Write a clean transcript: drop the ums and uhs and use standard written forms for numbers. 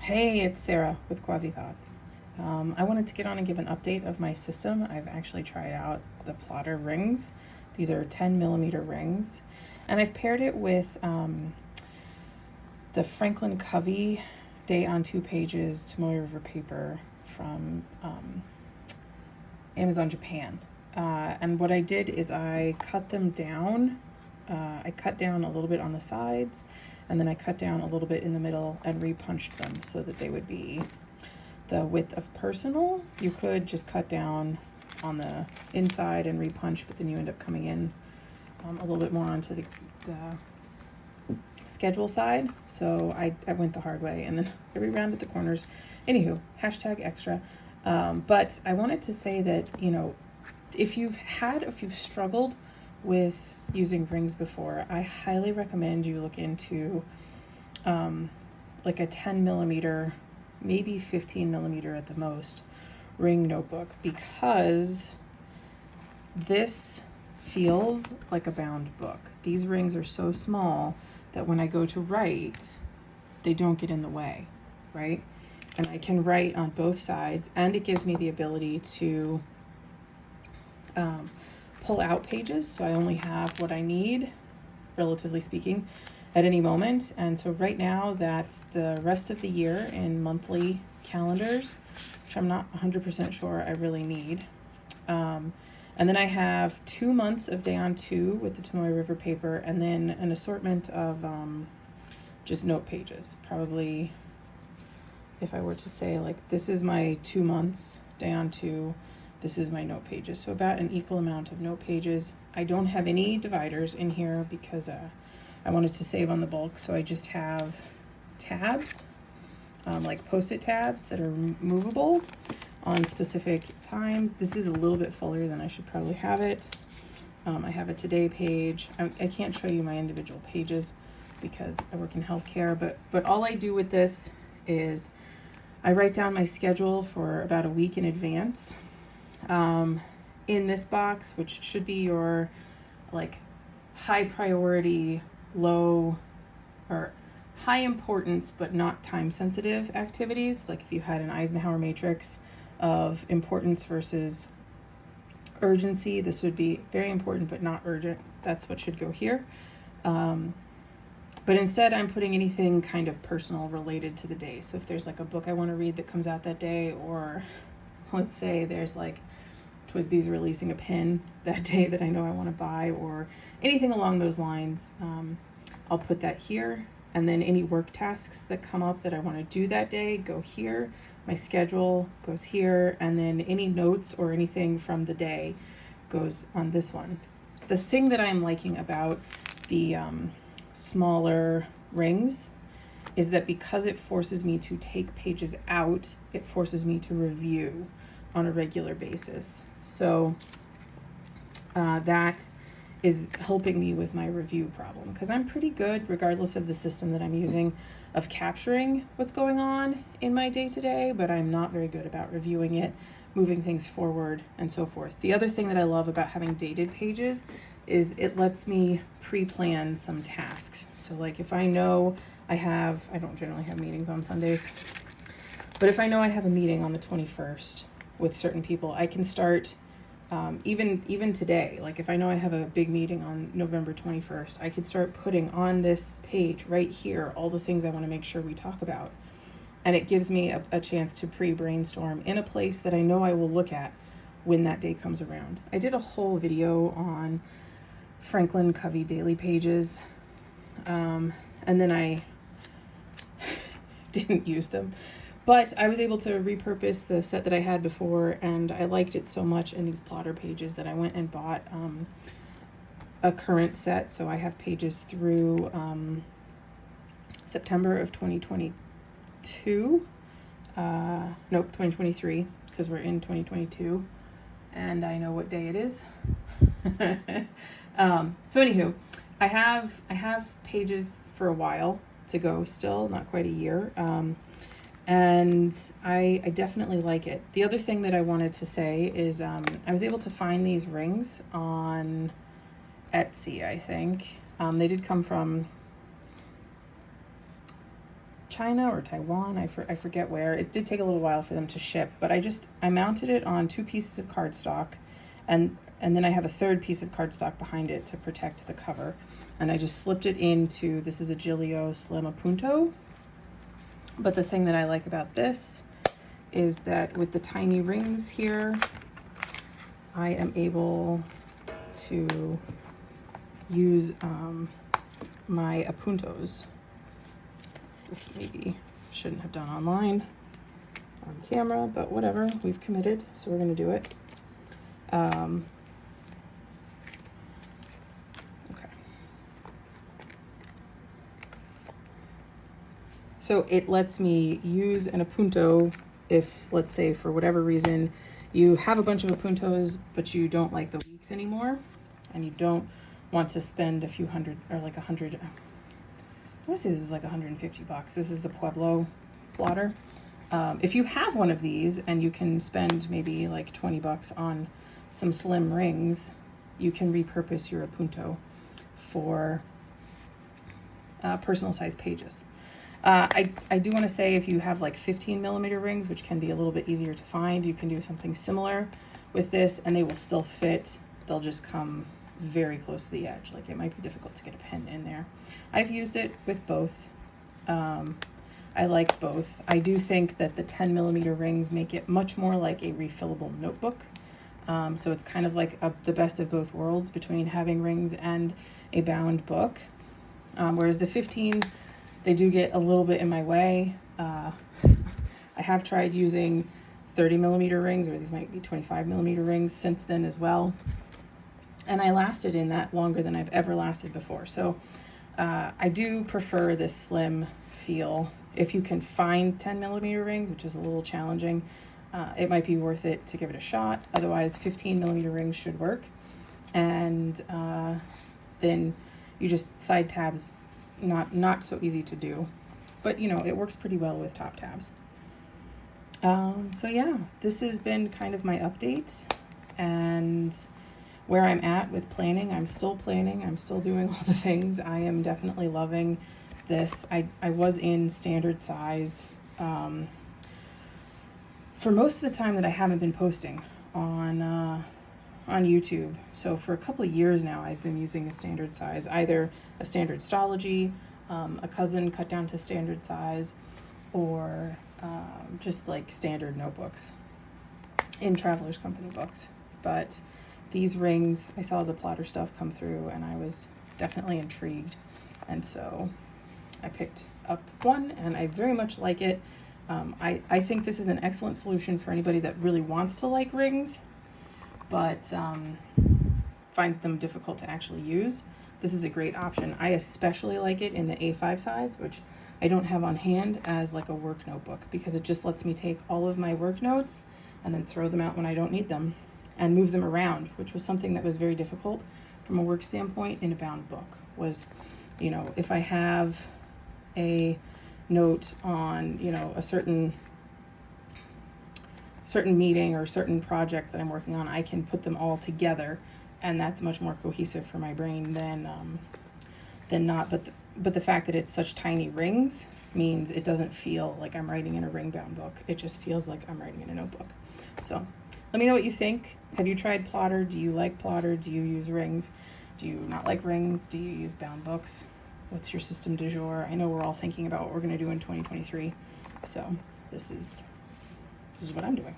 Hey, it's Sarah with Quasi Thoughts. I wanted to get on and give an update of my system. I've actually tried out the plotter rings. These are 10mm rings, and I've paired it with the Franklin Covey Day on 2 Pages Tomoe River paper from Amazon Japan. And what I did is I cut them down. I cut down a little bit on the sides, and then I cut down a little bit in the middle and repunched them so that they would be the width of personal. You could just cut down on the inside and repunch, but then you end up coming in a little bit more onto the schedule side. So I went the hard way, and then I rerounded the corners. Anywho, hashtag extra. But I wanted to say that, if you've struggled with using rings before, I highly recommend you look into like a 10mm, maybe 15mm at the most, ring notebook, because this feels like a bound book. These rings are so small that when I go to write, they don't get in the way, right? And I can write on both sides, and it gives me the ability to pull out pages, so I only have what I need, relatively speaking, at any moment. And so right now, that's the rest of the year in monthly calendars, which I'm not 100% sure I really need. And then I have 2 months of Day on 2 with the Tomoe River paper, and then an assortment of just note pages. Probably, if I were to say, like, this is my 2 months Day on 2, this is my note pages. So about an equal amount of note pages. I don't have any dividers in here because I wanted to save on the bulk. So I just have tabs, like Post-it tabs that are movable on specific times. This is a little bit fuller than I should probably have it. I have a today page. I can't show you my individual pages because I work in healthcare, but all I do with this is I write down my schedule for about a week in advance. In this box, which should be your like high priority, low or high importance but not time sensitive activities. Like if you had an Eisenhower matrix of importance versus urgency, this would be very important but not urgent. That's what should go here. But instead I'm putting anything kind of personal related to the day. So if there's like a book I want to read that comes out that day, or let's say there's like Twisby's releasing a pin that day that I know I want to buy, or anything along those lines, I'll put that here. And then any work tasks that come up that I want to do that day go here. My schedule goes here, and then any notes or anything from the day goes on this one. The thing that I'm liking about the smaller rings is that because it forces me to take pages out, it forces me to review on a regular basis. So that is helping me with my review problem, because I'm pretty good, regardless of the system that I'm using, of capturing what's going on in my day-to-day, but I'm not very good about reviewing it, moving things forward, and so forth. The other thing that I love about having dated pages is it lets me pre-plan some tasks. So like if I know I don't generally have meetings on Sundays, but if I know I have a meeting on the 21st with certain people, I can start even today. Like if I know I have a big meeting on November 21st, I could start putting on this page right here all the things I want to make sure we talk about. And it gives me a chance to pre-brainstorm in a place that I know I will look at when that day comes around. I did a whole video on Franklin Covey daily pages, and then I didn't use them. But I was able to repurpose the set that I had before, and I liked it so much in these plotter pages that I went and bought a current set. So I have pages through September of 2022. Nope, 2023, because we're in 2022, and I know what day it is. So anywho, I have pages for a while to go still, not quite a year. And I definitely like it. The other thing that I wanted to say is I was able to find these rings on Etsy, I think. They did come from China or Taiwan. I forget where. It did take a little while for them to ship, but I mounted it on 2 pieces of cardstock, and then I have a third piece of cardstock behind it to protect the cover. And I just slipped it into, this is a Gillio Slim Appunto. But the thing that I like about this is that with the tiny rings here, I am able to use my appuntos. This maybe shouldn't have done on camera, but whatever, we've committed, so we're gonna do it. Okay. So it lets me use an appunto if, let's say, for whatever reason, you have a bunch of appuntos, but you don't like the weeks anymore, and you don't want to spend a few hundred, or like 100, I want to say this was like 150 bucks. This is the Pueblo plotter. If you have one of these and you can spend maybe like 20 bucks on some slim rings, you can repurpose your appunto for personal size pages. I do want to say, if you have like 15 millimeter rings, which can be a little bit easier to find, you can do something similar with this and they will still fit. They'll just come very close to the edge. Like, it might be difficult to get a pen in there. I've used it with both. I like both. I do think that the 10 millimeter rings make it much more like a refillable notebook. So it's kind of like the best of both worlds between having rings and a bound book. Whereas the 15, they do get a little bit in my way. I have tried using 30 millimeter rings, or these might be 25 millimeter rings since then as well. And I lasted in that longer than I've ever lasted before. So I do prefer this slim feel. If you can find 10 millimeter rings, which is a little challenging, it might be worth it to give it a shot. Otherwise, 15 millimeter rings should work. And then you just side tabs, not so easy to do, but you know, it works pretty well with top tabs. So yeah, this has been kind of my update and where I'm at with planning. I'm still planning, I'm still doing all the things. I am definitely loving this. I was in standard size for most of the time that I haven't been posting on YouTube. So for a couple of years now, I've been using a standard size, either a standard Stology, a cousin cut down to standard size, or just like standard notebooks in Traveler's Company books. But these rings, I saw the plotter stuff come through and I was definitely intrigued. And so I picked up one and I very much like it. I think this is an excellent solution for anybody that really wants to like rings, but finds them difficult to actually use. This is a great option. I especially like it in the A5 size, which I don't have on hand, as like a work notebook, because it just lets me take all of my work notes and then throw them out when I don't need them and move them around, which was something that was very difficult from a work standpoint in a bound book. Was, you know, if I have a note on, you know, a certain meeting or certain project that I'm working on, I can put them all together, and that's much more cohesive for my brain than not. But the fact that it's such tiny rings means it doesn't feel like I'm writing in a ring bound book. It just feels like I'm writing in a notebook. So let me know what you think. Have you tried plotter? Do you like plotter? Do you use rings? Do you not like rings? Do you use bound books? What's your system du jour? I know we're all thinking about what we're going to do in 2023. So this is what I'm doing.